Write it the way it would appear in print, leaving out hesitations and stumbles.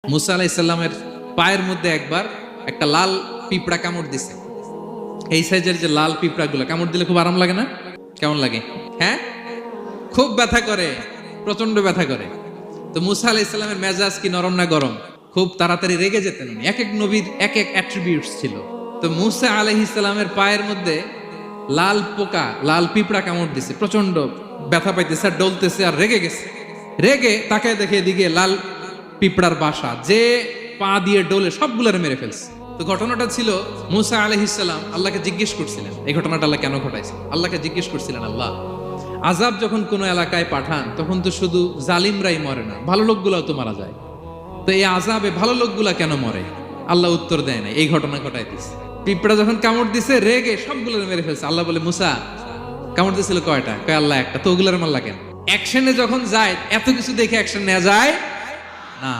মুসা আলাইহিস সালামের পায়ের মধ্যে একবার একটা লাল পিঁপড়া কামড় দিছে। এই সাইজের যে লাল পিঁপড়াগুলো কামড় দিলে খুব আরাম লাগে না? কেমন লাগে? হ্যাঁ, খুব ব্যথা করে, প্রচন্ড ব্যথা করে। তো মুসা আলাইহিস সালামের মেজাজ কি নরম না গরম? খুব তাড়াতাড়ি রেগে যেতেন উনি। এক এক নবীর এক এক অ্যাট্রিবিউটস ছিল। তো মুসা আলাইহিস সালামের পায়ের মধ্যে লাল পোকা, লাল পিঁপড়া কামড় দিছে, প্রচন্ড ব্যথা পাইতেছে আর ডলতেছে আর রেগে গেছে। রেগে তাকায় দেখে এদিকে লাল পিঁপড়ার বাসা, যে পা দিয়ে ডোলে সবগুলোর মেরে ফেলছে। তো ঘটনাটা ছিল মুসা আলাইহিস সালাম আল্লাহকে জিজ্ঞেস করছিলেন এই ঘটনাটা আল্লাহ কেন ঘটাইছে। আল্লাহকে জিজ্ঞেস করছিলেন, আল্লাহ আযাব যখন কোনো এলাকায় পাঠান তখন তো শুধু জালিমরাই মরে না, ভালো লোকগুলাও তো মারা যায়। তো এই আযাবে ভালো লোকগুলা কেন মরে? আল্লাহ উত্তর দেয় না, এই ঘটনা ঘটাই দিছে। পিঁপড়া যখন কামড় দিছে রেগে সবগুলোর মেরে ফেলছে। আল্লাহ বলে, মুসা কামড় দিছিল কয়টা? কয় আল্লাহ একটা। তো ওগুলোর মারলা কেন? অ্যাকশনে যখন যায় এত কিছু দেখে অ্যাকশন নেওয়া যায় না।